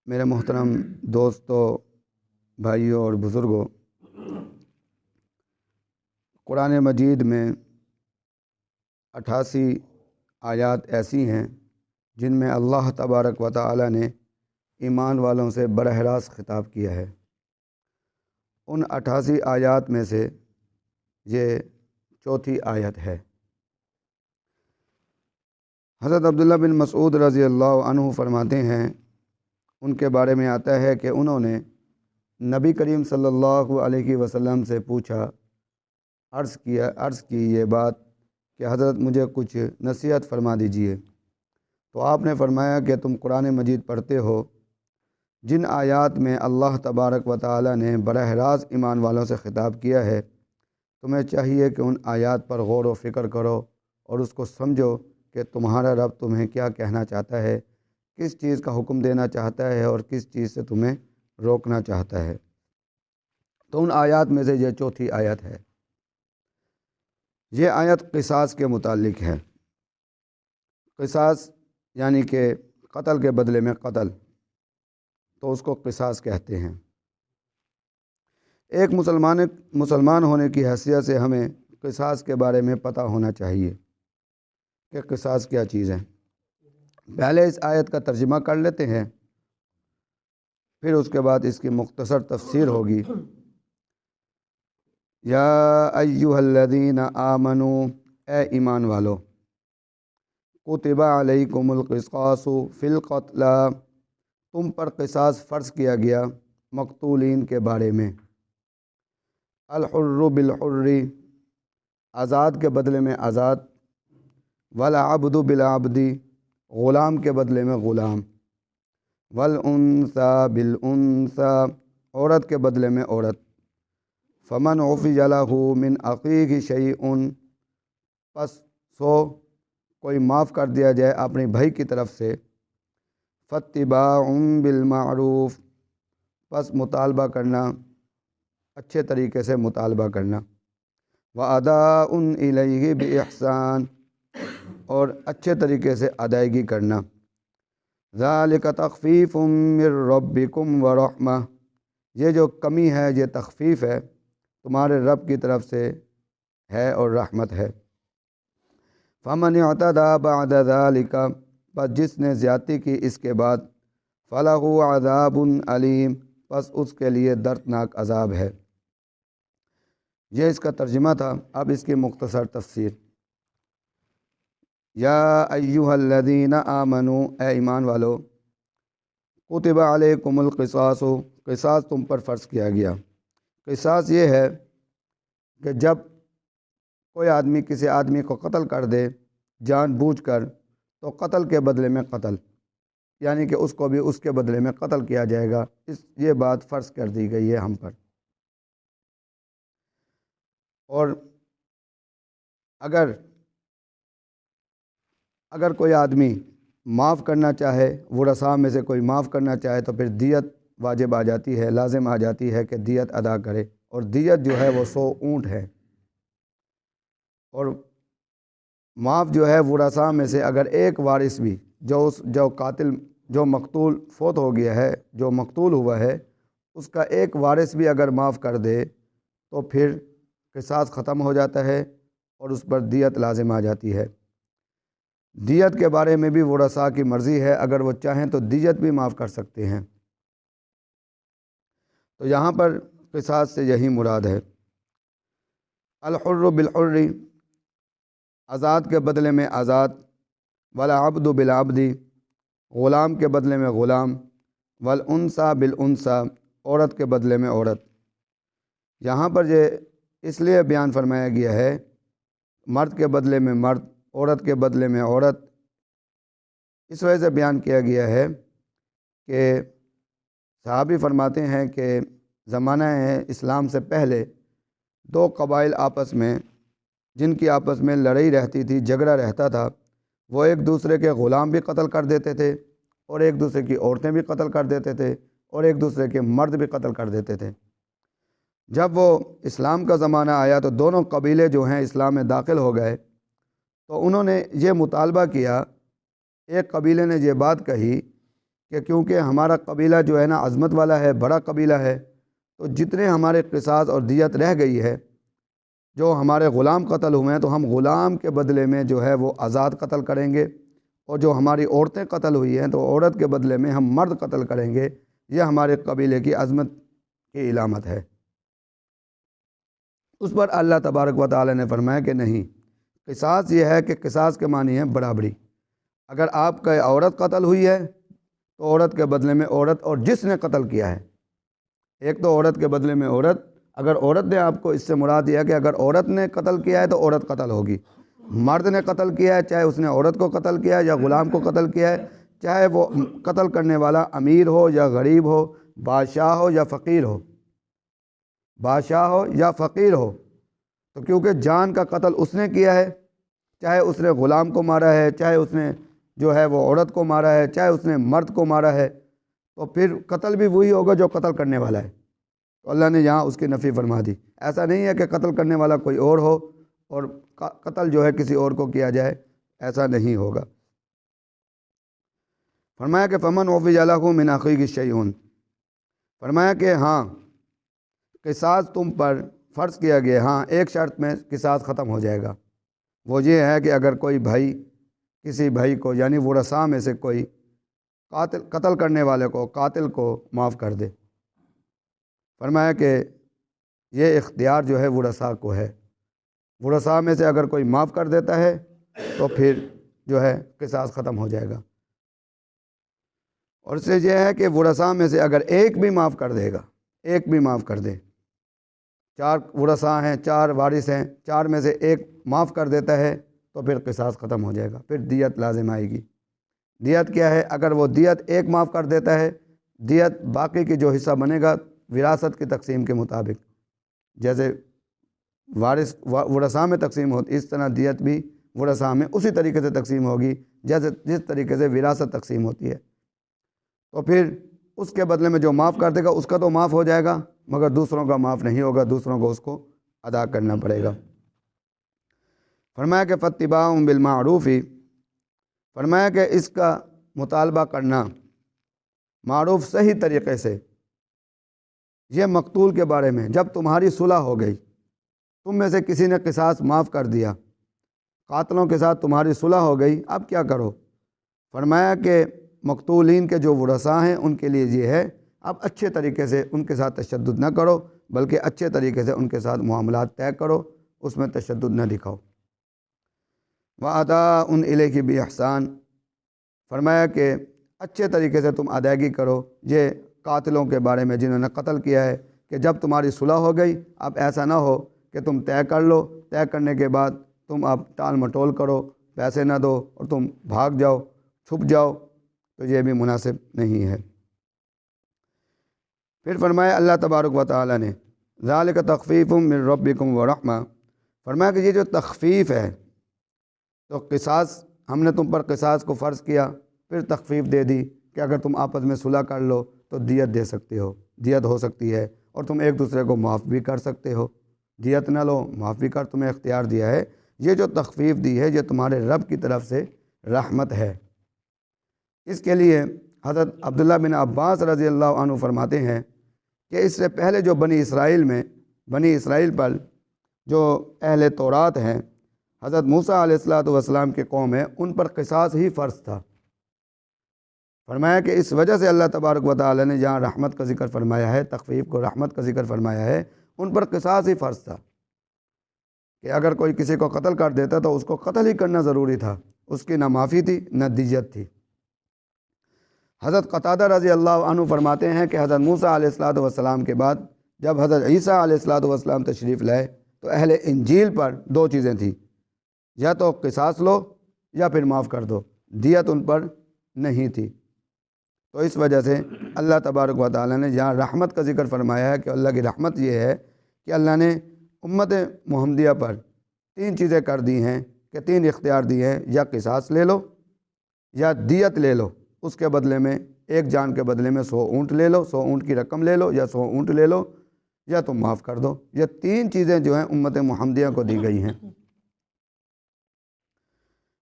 میرے محترم دوستوں، بھائیوں اور بزرگوں، قرآن مجید میں 88 آیات ایسی ہیں جن میں اللہ تبارک و تعالی نے ایمان والوں سے براہ راست خطاب کیا ہے۔ ان 88 آیات میں سے یہ چوتھی آیت ہے۔ حضرت عبداللہ بن مسعود رضی اللہ عنہ فرماتے ہیں، ان کے بارے میں آتا ہے کہ انہوں نے نبی کریم صلی اللہ علیہ وسلم سے پوچھا، عرض کی یہ بات کہ حضرت مجھے کچھ نصیحت فرما دیجئے۔ تو آپ نے فرمایا کہ تم قرآن مجید پڑھتے ہو، جن آیات میں اللہ تبارک و تعالی نے براہ راست ایمان والوں سے خطاب کیا ہے، تمہیں چاہیے کہ ان آیات پر غور و فکر کرو اور اس کو سمجھو کہ تمہارا رب تمہیں کیا کہنا چاہتا ہے، کس چیز کا حکم دینا چاہتا ہے اور کس چیز سے تمہیں روکنا چاہتا ہے۔ تو ان آیات میں سے یہ چوتھی آیت ہے۔ یہ آیت قصاص کے متعلق ہے۔ قصاص یعنی کہ قتل کے بدلے میں قتل، تو اس کو قصاص کہتے ہیں۔ ایک مسلمان ہونے کی حیثیت سے ہمیں قصاص کے بارے میں پتہ ہونا چاہیے کہ قصاص کیا چیز ہے۔ پہلے اس آیت کا ترجمہ کر لیتے ہیں، پھر اس کے بعد اس کی مختصر تفسیر ہوگی۔ یا ایھا الذین آمنوا، اے ایمان والو، کتب علیکم القصاص فی القتلی، تم پر قصاص فرض کیا گیا مقتولین کے بارے میں۔ الحر بالحر، آزاد کے بدلے میں آزاد، والعبد بالعبد، غلام کے بدلے میں غلام، والانثی بالانثی، عورت کے بدلے میں عورت۔ فمن عفی لہ من اخیہ شیء، پس سو کوئی معاف کر دیا جائے اپنے بھائی کی طرف سے، فاتباع بالمعروف، پس مطالبہ کرنا، اچھے طریقے سے مطالبہ کرنا، واداء الیہ باحسان، اور اچھے طریقے سے ادائیگی کرنا۔ ذالک تخفیف من ربکم ورحمہ، یہ جو کمی ہے یہ تخفیف ہے، تمہارے رب کی طرف سے ہے اور رحمت ہے۔ فمن اعتدی بعد ذالک، پس جس نے زیادتی کی اس کے بعد، فلہ عذاب علیم، پس اس کے لیے دردناک عذاب ہے۔ یہ اس کا ترجمہ تھا۔ اب اس کی مختصر تفسیر۔ یا ایھا الذین آمنوا، اے ایمان والو، کتب علیکم القصاص، قصاص تم پر فرض کیا گیا۔ قصاص یہ ہے کہ جب کوئی آدمی کسی آدمی کو قتل کر دے جان بوجھ کر، تو قتل کے بدلے میں قتل، یعنی کہ اس کو بھی اس کے بدلے میں قتل کیا جائے گا۔ یہ بات فرض کر دی گئی ہے ہم پر۔ اور اگر کوئی آدمی معاف کرنا چاہے، ورثاء میں سے کوئی معاف کرنا چاہے، تو پھر دیت واجب آ جاتی ہے، لازم آ جاتی ہے کہ دیت ادا کرے، اور دیت جو ہے وہ 100 اونٹ ہے۔ اور معاف جو ہے ورثاء میں سے اگر ایک وارث بھی جو مقتول فوت ہو گیا ہے، جو مقتول ہوا ہے، اس کا ایک وارث بھی اگر معاف کر دے تو پھر قصاص ختم ہو جاتا ہے اور اس پر دیت لازم آ جاتی ہے۔ دیت کے بارے میں بھی ورثاء کی مرضی ہے، اگر وہ چاہیں تو دیت بھی معاف کر سکتے ہیں۔ تو یہاں پر قصاص سے یہی مراد ہے۔ الحر بالحر، آزاد کے بدلے میں آزاد، والعبد بالعبد، غلام کے بدلے میں غلام، والانثی بالانثی، عورت کے بدلے میں عورت۔ یہاں پر یہ اس لیے بیان فرمایا گیا ہے، مرد کے بدلے میں مرد، عورت کے بدلے میں عورت، اس وجہ سے بیان کیا گیا ہے کہ صحابی فرماتے ہیں کہ زمانہ اسلام سے پہلے 2 قبائل آپس میں، جن کی آپس میں لڑائی رہتی تھی، جھگڑا رہتا تھا، وہ ایک دوسرے کے غلام بھی قتل کر دیتے تھے، اور ایک دوسرے کی عورتیں بھی قتل کر دیتے تھے، اور ایک دوسرے کے مرد بھی قتل کر دیتے تھے۔ جب وہ اسلام کا زمانہ آیا تو دونوں قبیلے جو ہیں اسلام میں داخل ہو گئے، تو انہوں نے یہ مطالبہ کیا، ایک قبیلے نے یہ بات کہی کہ کیونکہ ہمارا قبیلہ جو ہے نا عظمت والا ہے، بڑا قبیلہ ہے، تو جتنے ہمارے قصاص اور دیت رہ گئی ہے، جو ہمارے غلام قتل ہوئے ہیں تو ہم غلام کے بدلے میں جو ہے وہ آزاد قتل کریں گے، اور جو ہماری عورتیں قتل ہوئی ہیں تو عورت کے بدلے میں ہم مرد قتل کریں گے۔ یہ ہمارے قبیلے کی عظمت کی علامت ہے۔ اس پر اللہ تبارک و تعالی نے فرمایا کہ نہیں، قصاص یہ ہے کہ قصاص کے معنی ہے برابری۔ اگر آپ کا عورت قتل ہوئی ہے تو عورت کے بدلے میں عورت، اور جس نے قتل کیا ہے، ایک تو عورت کے بدلے میں عورت، اگر عورت نے، آپ کو اس سے مراد یہ ہے کہ اگر عورت نے قتل کیا ہے تو عورت قتل ہوگی، مرد نے قتل کیا ہے چاہے اس نے عورت کو قتل کیا ہے یا غلام کو قتل کیا ہے، چاہے وہ قتل کرنے والا امیر ہو یا غریب ہو، بادشاہ ہو یا فقیر ہو، بادشاہ ہو یا فقیر ہو، تو کیونکہ جان کا قتل اس نے کیا ہے، چاہے اس نے غلام کو مارا ہے، چاہے اس نے جو ہے وہ عورت کو مارا ہے، چاہے اس نے مرد کو مارا ہے، تو پھر قتل بھی وہی ہوگا جو قتل کرنے والا ہے۔ تو اللہ نے یہاں اس کی نفی فرما دی۔ ایسا نہیں ہے کہ قتل کرنے والا کوئی اور ہو اور قتل جو ہے کسی اور کو کیا جائے، ایسا نہیں ہوگا۔ فرمایا کہ فمن عفی لہ من اخیہ شیء، فرمایا کہ ہاں قصاص تم پر فرض کیا گیا، ہاں ایک شرط میں قصاص ختم ہو جائے گا، وہ یہ ہے کہ اگر کوئی بھائی کسی بھائی کو، یعنی ورثاء میں سے کوئی قتل کرنے والے کو، قاتل کو معاف کر دے۔ فرمایا کہ یہ اختیار جو ہے ورثاء کو ہے، ورثاء میں سے اگر کوئی معاف کر دیتا ہے تو پھر جو ہے قصاص ختم ہو جائے گا۔ اور اس سے یہ ہے کہ ورثاء میں سے اگر ایک بھی معاف کر دے گا، ایک بھی معاف کر دے، 4 ورثاء ہیں، 4 وارث ہیں، 4 میں سے ایک معاف کر دیتا ہے تو پھر قصاص ختم ہو جائے گا، پھر دیت لازم آئے گی۔ دیت کیا ہے؟ اگر وہ دیت ایک معاف کر دیتا ہے، دیت باقی کی جو حصہ بنے گا وراثت کی تقسیم کے مطابق، جیسے وارث ورثاء میں تقسیم ہوتی، اس طرح دیت بھی ورثاء میں اسی طریقے سے تقسیم ہوگی جیسے جس طریقے سے وراثت تقسیم ہوتی ہے۔ تو پھر اس کے بدلے میں جو معاف کر دے گا اس کا تو معاف ہو جائے گا، مگر دوسروں کا معاف نہیں ہوگا، دوسروں کو اس کو ادا کرنا پڑے گا۔ فرمایا کہ فاتباع بالمعروف، فرمایا کہ اس کا مطالبہ کرنا معروف صحیح طریقے سے، یہ مقتول کے بارے میں جب تمہاری صلح ہو گئی، تم میں سے کسی نے قصاص معاف کر دیا، قاتلوں کے ساتھ تمہاری صلح ہو گئی، اب کیا کرو؟ فرمایا کہ مقتولین کے جو ورثاء ہیں ان کے لیے یہ ہے، اب اچھے طریقے سے ان کے ساتھ تشدد نہ کرو، بلکہ اچھے طریقے سے ان کے ساتھ معاملات طے کرو، اس میں تشدد نہ دکھاؤ۔ وَأَدَاءٌ إِلَيْهِ بِإِحْسَان، فرمایا کہ اچھے طریقے سے تم ادائیگی کرو یہ قاتلوں کے بارے میں جنہوں نے قتل کیا ہے، کہ جب تمہاری صلح ہو گئی اب ایسا نہ ہو کہ تم طے کر لو، طے کرنے کے بعد تم اب ٹال مٹول کرو، پیسے نہ دو اور تم بھاگ جاؤ، چھپ جاؤ، تو یہ بھی مناسب نہیں ہے۔ پھر فرمایا اللہ تبارک و تعالی نے ذالک تخفیف من ربکم ورحمہ، فرمایا کہ یہ جو تخفیف ہے، تو قصاص ہم نے تم پر قصاص کو فرض کیا، پھر تخفیف دے دی کہ اگر تم آپس میں صلح کر لو تو دیت دے سکتے ہو، دیت ہو سکتی ہے، اور تم ایک دوسرے کو معاف بھی کر سکتے ہو، دیت نہ لو معاف بھی کر، تمہیں اختیار دیا ہے۔ یہ جو تخفیف دی ہے یہ تمہارے رب کی طرف سے رحمت ہے۔ اس کے لیے حضرت عبداللہ بن عباس رضی اللہ عنہ فرماتے ہیں کہ اس سے پہلے جو بنی اسرائیل پر جو اہل تورات ہیں، حضرت موسیٰ علیہ السلام کے قوم ہے، ان پر قصاص ہی فرض تھا۔ فرمایا کہ اس وجہ سے اللہ تبارک و تعالی نے جہاں رحمت کا ذکر فرمایا ہے، تخفیف کو رحمت کا ذکر فرمایا ہے، ان پر قصاص ہی فرض تھا، کہ اگر کوئی کسی کو قتل کر دیتا تو اس کو قتل ہی کرنا ضروری تھا، اس کی نہ معافی تھی نہ دیت تھی۔ حضرت قتادہ رضی اللہ عنہ فرماتے ہیں کہ حضرت موسیٰ علیہ السلام کے بعد جب حضرت عیسیٰ علیہ السلام تشریف لائے تو اہل انجیل پر 2 چیزیں تھیں، یا تو قصاص لو یا پھر معاف کر دو، دیت ان پر نہیں تھی۔ تو اس وجہ سے اللہ تبارک و تعالی نے جہاں رحمت کا ذکر فرمایا ہے کہ اللہ کی رحمت یہ ہے کہ اللہ نے امت محمدیہ پر 3 چیزیں کر دی ہیں، کہ 3 اختیار دی ہیں، یا قصاص لے لو، یا دیت لے لو، اس کے بدلے میں ایک جان کے بدلے میں 100 اونٹ لے لو، 100 اونٹ کی رقم لے لو، یا 100 اونٹ لے لو، یا تم معاف کر دو۔ یہ 3 چیزیں جو ہیں امت محمدیہ کو دی گئی ہیں۔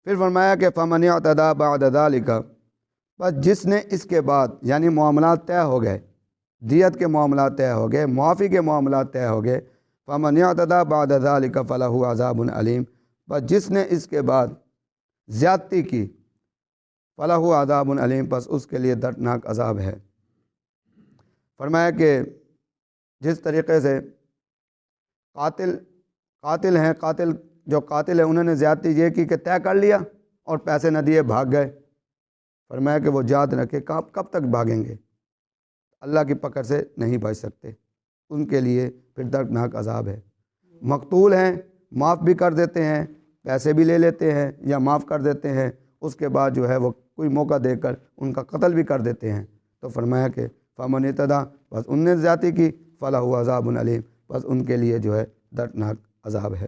پھر فرمایا کہ فَمَنِ اعْتَدَىٰ بَعْدَ ذَلِكَ، بس جس نے اس کے بعد یعنی معاملات طے ہو گئے، دیت کے معاملات طے ہو گئے، معافی کے معاملات طے ہو گئے، فمن اعتدی بعد ذلک فلہ عذاب علیم، بس جس نے اس کے بعد زیادتی کی، فلہ عذاب علیم، پس اس کے لیے دردناک عذاب ہے۔ فرمایا کہ جس طریقے سے قاتل ہیں، جو قاتل ہیں انہوں نے زیادتی یہ کی کہ طے کر لیا اور پیسے نہ دیے بھاگ گئے۔ فرمایا کہ وہ یاد رکھے کب تک بھاگیں گے، اللہ کی پکڑ سے نہیں بچ سکتے، ان کے لیے پھر دردناک عذاب ہے۔ مقتول ہیں، معاف بھی کر دیتے ہیں، پیسے بھی لے لیتے ہیں یا معاف کر دیتے ہیں، اس کے بعد جو ہے وہ کوئی موقع دے کر ان کا قتل بھی کر دیتے ہیں، تو فرمایا کہ فمن اعتدی، بس ان نے زیادتی کی، فلہ عذاب علیم، بس ان کے لیے جو ہے دردناک عذاب ہے۔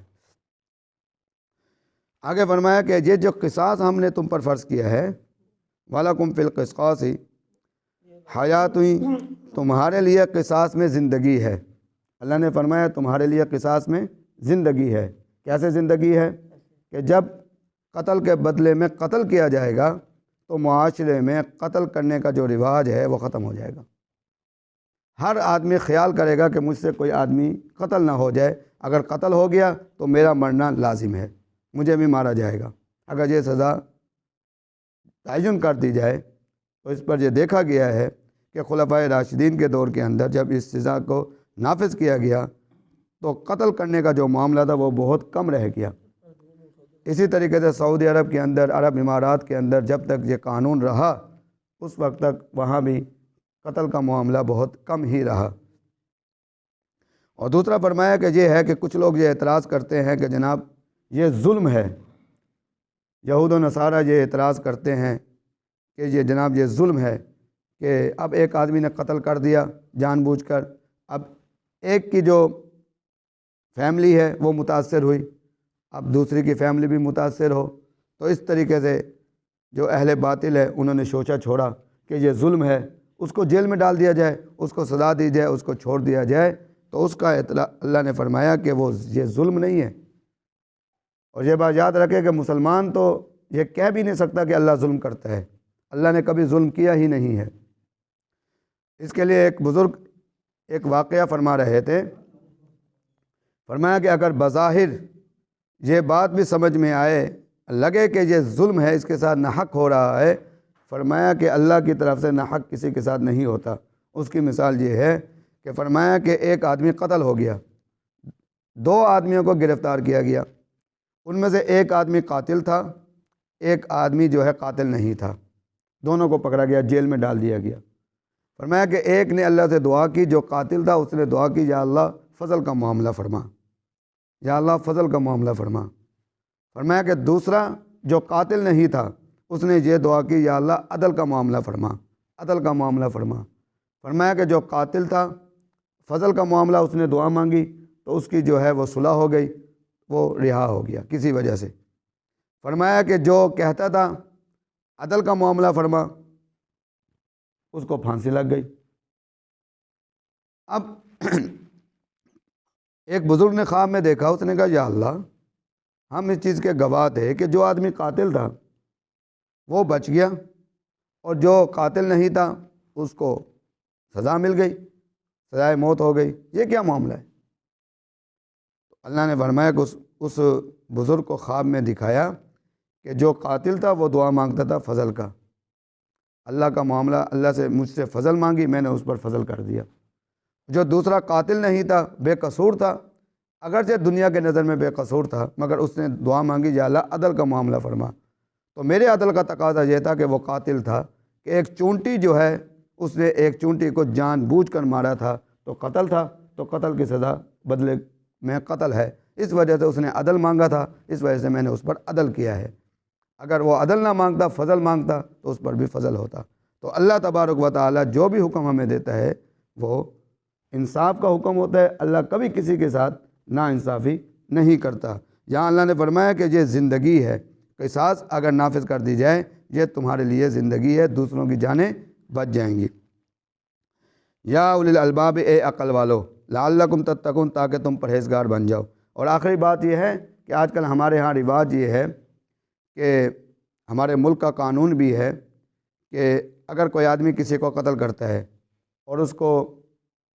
آگے فرمایا کہ یہ جو قصاص ہم نے تم پر فرض کیا ہے، وَلَكُمْ فِي الْقِصَاصِ حیات، تمہارے لیے قصاص میں زندگی ہے۔ اللہ نے فرمایا تمہارے لیے قصاص میں زندگی ہے۔ کیسے زندگی ہے؟ کہ جب قتل کے بدلے میں قتل کیا جائے گا تو معاشرے میں قتل کرنے کا جو رواج ہے وہ ختم ہو جائے گا۔ ہر آدمی خیال کرے گا کہ مجھ سے کوئی آدمی قتل نہ ہو جائے، اگر قتل ہو گیا تو میرا مرنا لازم ہے، مجھے بھی مارا جائے گا۔ اگر یہ سزا تعین کر دی جائے تو اس پر یہ دیکھا گیا ہے کہ خلفائے راشدین کے دور کے اندر جب اس سزا کو نافذ کیا گیا تو قتل کرنے کا جو معاملہ تھا وہ بہت کم رہ گیا۔ اسی طریقے سے سعودی عرب کے اندر، عرب امارات کے اندر جب تک یہ قانون رہا اس وقت تک وہاں بھی قتل کا معاملہ بہت کم ہی رہا۔ اور دوسرا فرمایا کہ یہ ہے کہ کچھ لوگ یہ اعتراض کرتے ہیں کہ جناب یہ ظلم ہے، یہود و نصارہ یہ اعتراض کرتے ہیں کہ یہ جناب یہ ظلم ہے کہ اب ایک آدمی نے قتل کر دیا جان بوجھ کر، اب ایک کی جو فیملی ہے وہ متاثر ہوئی، اب دوسری کی فیملی بھی متاثر ہو، تو اس طریقے سے جو اہل باطل ہے انہوں نے سوچا چھوڑا کہ یہ ظلم ہے، اس کو جیل میں ڈال دیا جائے، اس کو سزا دی جائے، اس کو چھوڑ دیا جائے، تو اس کا اطلاع اللہ نے فرمایا کہ وہ یہ ظلم نہیں ہے۔ اور یہ بات یاد رکھے کہ مسلمان تو یہ کہہ بھی نہیں سکتا کہ اللہ ظلم کرتا ہے، اللہ نے کبھی ظلم کیا ہی نہیں ہے۔ اس کے لیے ایک بزرگ ایک واقعہ فرما رہے تھے، فرمایا کہ اگر بظاہر یہ بات بھی سمجھ میں آئے، لگے کہ یہ ظلم ہے، اس کے ساتھ ناحق ہو رہا ہے، فرمایا کہ اللہ کی طرف سے ناحق کسی کے ساتھ نہیں ہوتا۔ اس کی مثال یہ ہے کہ فرمایا کہ ایک آدمی قتل ہو گیا، دو آدمیوں کو گرفتار کیا گیا، ان میں سے ایک آدمی قاتل تھا، ایک آدمی جو ہے قاتل نہیں تھا، دونوں کو پکڑا گیا، جیل میں ڈال دیا گیا۔ فرمایا کہ ایک نے اللہ سے دعا کی، جو قاتل تھا اس نے دعا کی یا اللہ فضل کا معاملہ فرما، یا اللہ فضل کا معاملہ فرما۔ فرمایا کہ دوسرا جو قاتل نہیں تھا اس نے یہ دعا کی یا اللہ عدل کا معاملہ فرما، عدل کا معاملہ فرما۔ فرمایا کہ جو قاتل تھا فضل کا معاملہ اس نے دعا مانگی تو اس کی جو ہے وہ صلح ہو گئی، وہ رہا ہو گیا کسی وجہ سے۔ فرمایا کہ جو کہتا تھا عدل کا معاملہ فرما، اس کو پھانسی لگ گئی۔ اب ایک بزرگ نے خواب میں دیکھا، اس نے کہا یا اللہ ہم اس چیز کے گواہ تھے کہ جو آدمی قاتل تھا وہ بچ گیا اور جو قاتل نہیں تھا اس کو سزا مل گئی، سزائے موت ہو گئی، یہ کیا معاملہ ہے؟ تو اللہ نے فرمایا کہ اس بزرگ کو خواب میں دکھایا کہ جو قاتل تھا وہ دعا مانگتا تھا فضل کا، اللہ کا معاملہ، اللہ سے مجھ سے فضل مانگی، میں نے اس پر فضل کر دیا۔ جو دوسرا قاتل نہیں تھا، بے قصور تھا، اگرچہ دنیا کے نظر میں بے قصور تھا، مگر اس نے دعا مانگی یا اللہ عدل کا معاملہ فرما۔ تو میرے عدل کا تقاضا یہ تھا کہ وہ قاتل تھا کہ ایک چونٹی جو ہے اس نے ایک چونٹی کو جان بوجھ کر مارا تھا تو قتل تھا، تو قتل کی سزا بدلے میں قتل ہے، اس وجہ سے اس نے عدل مانگا تھا، اس وجہ سے میں نے اس پر عدل کیا ہے۔ اگر وہ عدل نہ مانگتا، فضل مانگتا تو اس پر بھی فضل ہوتا۔ تو اللہ تبارک و تعالیٰ جو بھی حکم ہمیں دیتا ہے وہ انصاف کا حکم ہوتا ہے، اللہ کبھی کسی کے ساتھ ناانصافی نہیں کرتا۔ یہاں اللہ نے فرمایا کہ یہ زندگی ہے، قصاص اگر نافذ کر دی جائے یہ تمہارے لیے زندگی ہے، دوسروں کی جانیں بچ جائیں گی۔ یا اولی الالباب، اے عقل والو، لعلکم تتقون، تاکہ تم پرہیزگار بن جاؤ۔ اور آخری بات یہ ہے کہ آج کل ہمارے ہاں رواج یہ ہے کہ ہمارے ملک کا قانون بھی ہے کہ اگر کوئی آدمی کسی کو قتل کرتا ہے اور اس کو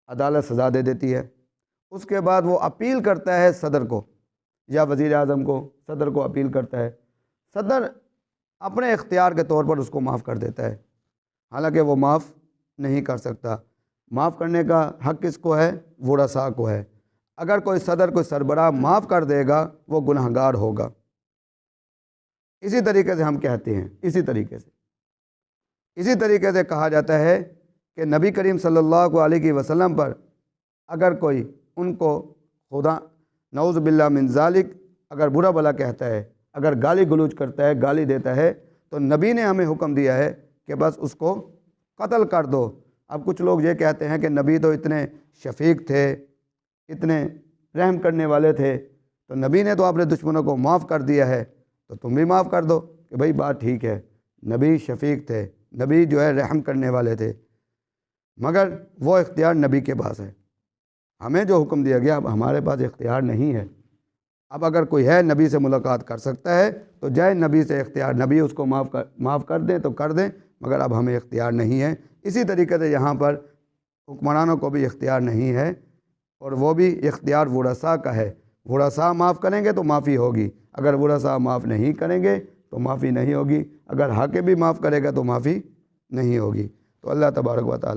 عدالت سزا دے دیتی ہے، اس کے بعد وہ اپیل کرتا ہے صدر کو یا وزیر اعظم کو، صدر کو اپیل کرتا ہے، صدر اپنے اختیار کے طور پر اس کو معاف کر دیتا ہے، حالانکہ وہ معاف نہیں کر سکتا۔ معاف کرنے کا حق کس کو ہے؟ ورثاء کو ہے۔ اگر کوئی صدر کوئی سربراہ معاف کر دے گا وہ گناہ گار ہوگا۔ اسی طریقے سے ہم کہتے ہیں، اسی طریقے سے کہا جاتا ہے کہ نبی کریم صلی اللہ علیہ وسلم پر اگر کوئی ان کو خدا نعوذ باللہ من ذالک اگر برا بھلا کہتا ہے، اگر گالی گلوچ کرتا ہے، گالی دیتا ہے، تو نبی نے ہمیں حکم دیا ہے کہ بس اس کو قتل کر دو۔ اب کچھ لوگ یہ کہتے ہیں کہ نبی تو اتنے شفیق تھے، اتنے رحم کرنے والے تھے، تو نبی نے تو اپنے دشمنوں کو معاف کر دیا ہے، تو تم بھی معاف کر دو۔ کہ بھئی بات ٹھیک ہے، نبی شفیق تھے، نبی جو ہے رحم کرنے والے تھے، مگر وہ اختیار نبی کے پاس ہے۔ ہمیں جو حکم دیا گیا اب ہمارے پاس اختیار نہیں ہے۔ اب اگر کوئی ہے نبی سے ملاقات کر سکتا ہے تو جائے نبی سے اختیار، نبی اس کو معاف کر دیں تو کر دیں، مگر اب ہمیں اختیار نہیں ہے۔ اسی طریقے سے یہاں پر حکمرانوں کو بھی اختیار نہیں ہے، اور وہ بھی اختیار ورثاء کا ہے۔ ورثاء معاف کریں گے تو معافی ہوگی، اگر ورثاء معاف نہیں کریں گے تو معافی نہیں ہوگی، اگر حاکم بھی معاف کرے گا تو معافی نہیں ہوگی۔ تو اللہ تبارک و تعالی